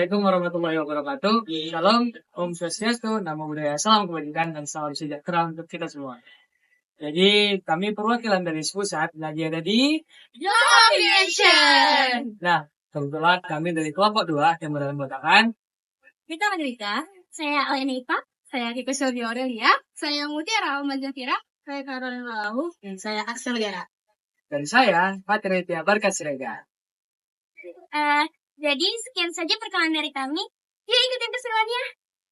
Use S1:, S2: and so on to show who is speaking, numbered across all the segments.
S1: Assalamualaikum warahmatullahi wabarakatuh. Shalom, Om Swastiastu, Namo Buddhaya, salam kebajikan dan salam sejahtera untuk kita semua. Jadi kami perwakilan dari pusat lagi ada di
S2: Nation.
S1: Nah, kebetulan kami dari kelompok 2 yang beranggotakan
S2: Kita Madrika, saya Alenipa, saya Kiko Suryo Aurelia, saya Mutiara Manjatira, saya Karolin Lalau, dan saya Axel Gara.
S1: dan saya Patricia Barkat Siregar.
S2: Jadi sekian saja perkenalan dari kami. Yuk ikutin keseruannya.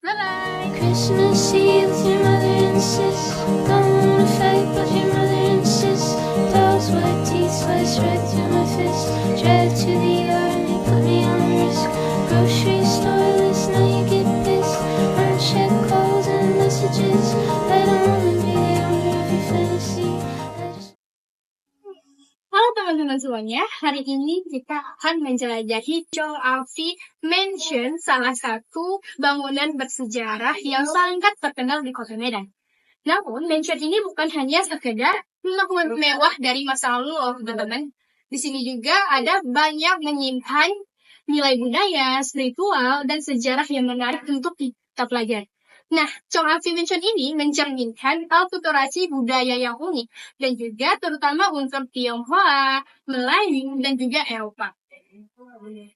S2: Bye-bye.
S3: Christmas Eve, your mother insists. Don't wanna fight, but your mother insists. Pearls, white teeth, slice right through my fist. Drive to the yard, they put me on risk. Grocery store list, now you get pissed. Unchecked calls and messages. I don't wanna be the owner of your fantasy.
S2: Halo teman-teman semuanya, hari ini kita akan menjelajahi Chong Afi Mansion, salah satu bangunan bersejarah yang sangat terkenal di Kota Medan. Namun, mansion ini bukan hanya sekedar rumah mewah dari masa lalu loh, teman-teman. Di sini juga ada banyak menyimpan nilai budaya, spiritual, dan sejarah yang menarik untuk kita pelajari. Nah, Chong Afi Mansion ini mencerminkan akulturasi budaya yang unik dan juga terutama unsur Tionghoa, Melayu, dan juga Eropa.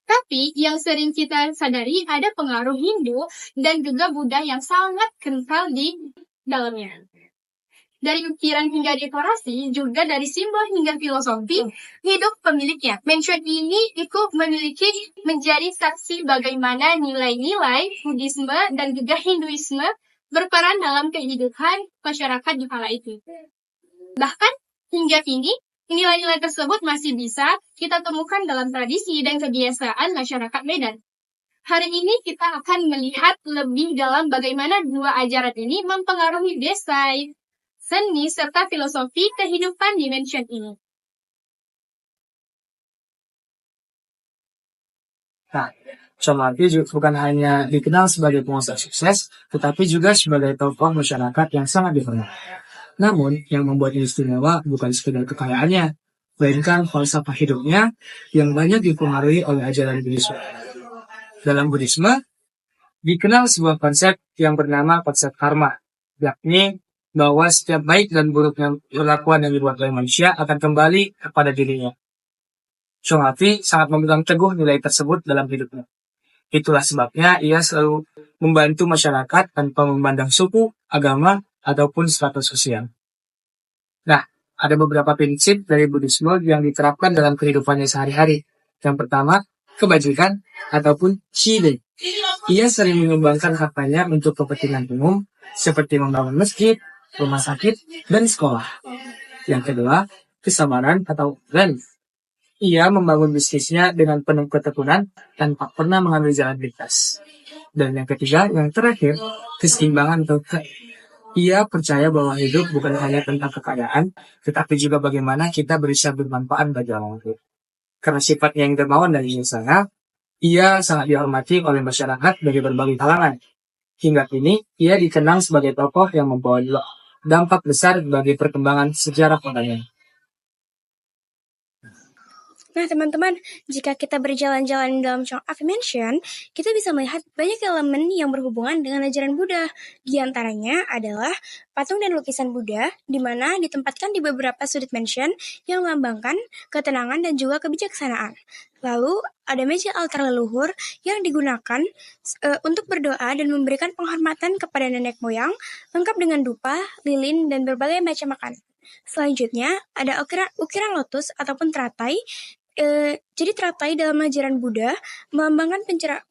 S2: Tapi yang sering kita sadari ada pengaruh Hindu dan juga Buddha yang sangat kental di dalamnya. Dari ukiran hingga dekorasi, juga dari simbol hingga filosofi hidup pemiliknya. Mansion ini ikut menjadi saksi bagaimana nilai-nilai Buddhisme dan juga Hinduisme berperan dalam kehidupan masyarakat di kala itu. Bahkan hingga kini, nilai-nilai tersebut masih bisa kita temukan dalam tradisi dan kebiasaan masyarakat Medan. Hari ini kita akan melihat lebih dalam bagaimana dua ajaran ini mempengaruhi desain, seni, serta filosofi kehidupan di mansion ini.
S1: Nah, Chong Afi bukan hanya dikenal sebagai pengusaha sukses, tetapi juga sebagai tokoh masyarakat yang sangat dihormati. Namun, yang membuatnya istimewa bukan sekedar kekayaannya, melainkan falsafah hidupnya yang banyak dipengaruhi oleh ajaran Buddhisme. Dalam Buddhisme, dikenal sebuah konsep yang bernama konsep karma, yakni bahwa setiap baik dan buruknya perlakuan yang dibuat oleh manusia akan kembali kepada dirinya. Chong Afi sangat memegang teguh nilai tersebut dalam hidupnya. Itulah sebabnya ia selalu membantu masyarakat tanpa memandang suku, agama, ataupun status sosial. Nah, ada beberapa prinsip dari Buddhisme yang diterapkan dalam kehidupannya sehari-hari. Yang pertama, kebajikan ataupun shide. Ia sering menyumbangkan hartanya untuk kepentingan umum, seperti membangun masjid, rumah sakit, dan sekolah. Yang kedua, kesabaran atau ren. Ia membangun bisnisnya dengan penuh ketekunan tanpa pernah mengambil jalan pintas. Dan yang ketiga, yang terakhir, keseimbangan atau ia percaya bahwa hidup bukan hanya tentang kekayaan, tetapi juga bagaimana kita bisa bermanfaat bagi orang lain. Karena sifatnya yang dermawan dan bijaksana, ia sangat dihormati oleh masyarakat dari berbagai kalangan. Hingga kini, ia dikenang sebagai tokoh yang membawa dampak besar bagi perkembangan sejarah kotanya.
S4: Nah teman-teman, jika kita berjalan-jalan dalam Chong Afi Mansion, kita bisa melihat banyak elemen yang berhubungan dengan ajaran Buddha. Di antaranya adalah patung dan lukisan Buddha, di mana ditempatkan di beberapa sudut mansion yang melambangkan ketenangan dan juga kebijaksanaan. Lalu, ada meja altar leluhur yang digunakan untuk berdoa dan memberikan penghormatan kepada nenek moyang, lengkap dengan dupa, lilin, dan berbagai macam makanan. Selanjutnya, ada ukiran lotus ataupun teratai. Jadi teratai dalam ajaran Buddha melambangkan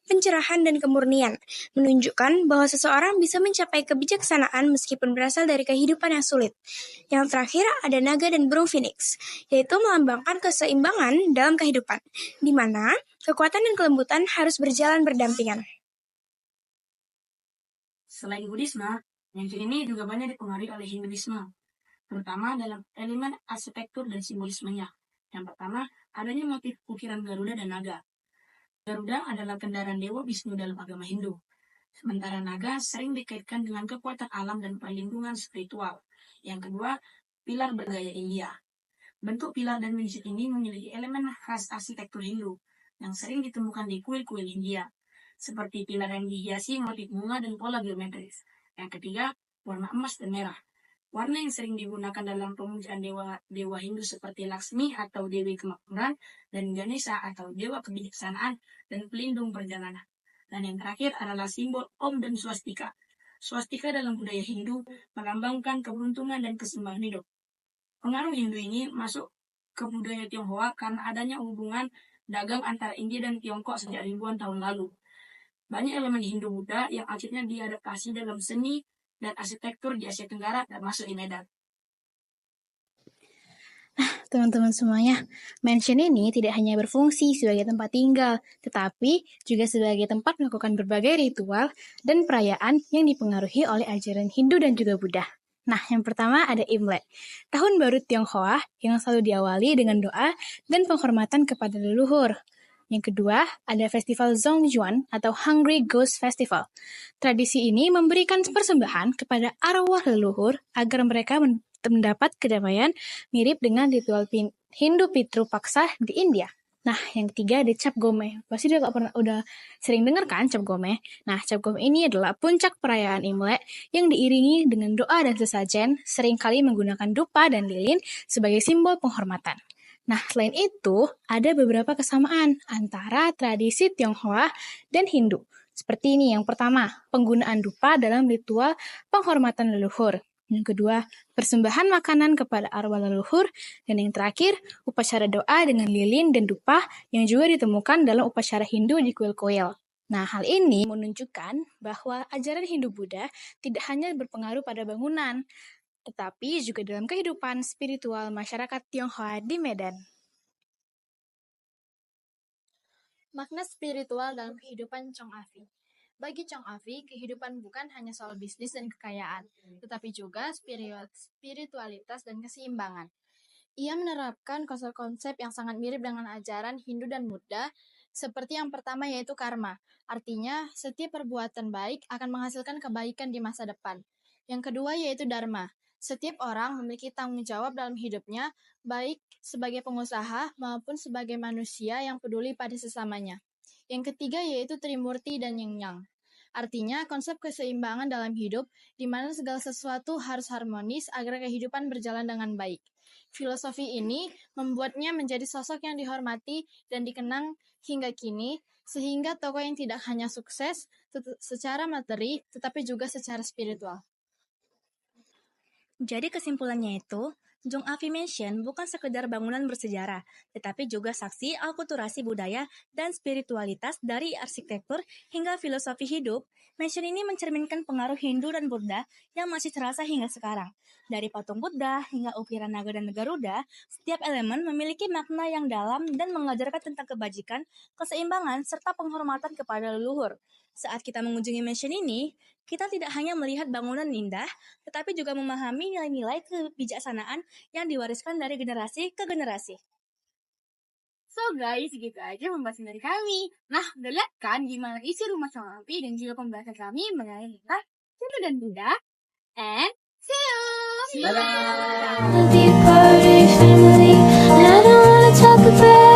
S4: pencerahan dan kemurnian, menunjukkan bahwa seseorang bisa mencapai kebijaksanaan meskipun berasal dari kehidupan yang sulit. Yang terakhir ada naga dan burung phoenix, yaitu melambangkan keseimbangan dalam kehidupan, di mana kekuatan dan kelembutan harus berjalan berdampingan.
S5: Selain Buddhisme, mansion ini juga banyak dipengaruhi oleh Hinduisme, terutama dalam elemen arsitektur dan simbolismenya. Yang pertama, adanya motif ukiran Garuda dan naga. Garuda adalah kendaraan Dewa Wisnu dalam agama Hindu. Sementara naga sering dikaitkan dengan kekuatan alam dan perlindungan spiritual. Yang kedua, pilar bergaya India. Bentuk pilar dan mesjid ini memiliki elemen khas arsitektur Hindu yang sering ditemukan di kuil-kuil India. seperti pilar yang dihiasi motif bunga dan pola geometris. Yang ketiga, warna emas dan merah. Warna yang sering digunakan dalam pemujaan dewa Hindu seperti Laksmi atau Dewi Kemakmuran dan Ganesha atau dewa kebijaksanaan dan pelindung perjalanan. Dan yang terakhir adalah simbol Om dan Swastika. Swastika dalam budaya Hindu melambangkan keberuntungan dan keseimbangan hidup. Pengaruh Hindu ini masuk ke budaya Tionghoa karena adanya hubungan dagang antara India dan Tiongkok sejak ribuan tahun lalu. Banyak elemen Hindu Buddha yang akhirnya diadaptasi dalam seni dan arsitektur di Asia Tenggara termasuk di Medan.
S6: Teman-teman semuanya, mansion ini tidak hanya berfungsi sebagai tempat tinggal, tetapi juga sebagai tempat melakukan berbagai ritual dan perayaan yang dipengaruhi oleh ajaran Hindu dan juga Buddha. Nah, yang pertama ada Imlek, tahun baru Tionghoa yang selalu diawali dengan doa dan penghormatan kepada leluhur. Yang kedua, ada festival Zongjuan atau Hungry Ghost Festival. Tradisi ini memberikan persembahan kepada arwah leluhur agar mereka mendapat kedamaian mirip dengan ritual Hindu Pitru Paksa di India. Nah, yang ketiga ada Cap Gome. Pasti udah sering dengar kan Cap Gome? Nah, Cap Gome ini adalah puncak perayaan Imlek yang diiringi dengan doa dan sesajen, seringkali menggunakan dupa dan lilin sebagai simbol penghormatan. Nah, selain itu, ada beberapa kesamaan antara tradisi Tionghoa dan Hindu. Seperti ini, yang pertama, penggunaan dupa dalam ritual penghormatan leluhur. Yang kedua, persembahan makanan kepada arwah leluhur. Dan yang terakhir, upacara doa dengan lilin dan dupa yang juga ditemukan dalam upacara Hindu di kuil-kuil. Nah, hal ini menunjukkan bahwa ajaran Hindu-Buddha tidak hanya berpengaruh pada bangunan, tetapi juga dalam kehidupan spiritual masyarakat Tionghoa di Medan. Makna spiritual dalam kehidupan Chong Afi. Bagi Chong Afi, kehidupan bukan hanya soal bisnis dan kekayaan, tetapi juga spiritualitas dan keseimbangan. Ia menerapkan konsep-konsep yang sangat mirip dengan ajaran Hindu dan Buddha, seperti yang pertama yaitu karma. Artinya, setiap perbuatan baik akan menghasilkan kebaikan di masa depan. Yang kedua yaitu dharma. Setiap orang memiliki tanggung jawab dalam hidupnya, baik sebagai pengusaha maupun sebagai manusia yang peduli pada sesamanya. Yang ketiga yaitu Trimurti dan Yin Yang. Artinya, konsep keseimbangan dalam hidup, di mana segala sesuatu harus harmonis agar kehidupan berjalan dengan baik. Filosofi ini membuatnya menjadi sosok yang dihormati dan dikenang hingga kini, sehingga tokoh yang tidak hanya sukses secara materi, tetapi juga secara spiritual. Jadi kesimpulannya itu, Chong Afi Mansion bukan sekedar bangunan bersejarah, tetapi juga saksi akulturasi budaya dan spiritualitas dari arsitektur hingga filosofi hidup. Mansion ini mencerminkan pengaruh Hindu dan Buddha yang masih terasa hingga sekarang. Dari patung Buddha hingga ukiran naga dan Garuda, setiap elemen memiliki makna yang dalam dan mengajarkan tentang kebajikan, keseimbangan, serta penghormatan kepada leluhur. Saat kita mengunjungi mansion ini, kita tidak hanya melihat bangunan indah, tetapi juga memahami nilai-nilai kebijaksanaan yang diwariskan dari generasi ke generasi.
S2: So guys, segitu aja pembahasan dari kami. Nah, udah lihat kan gimana isi rumah Chong Afi dan juga pembahasan kami mengenai tentang Hindu dan Buddha. And see you!
S3: Wanna be a part of your family, and I don't wanna talk about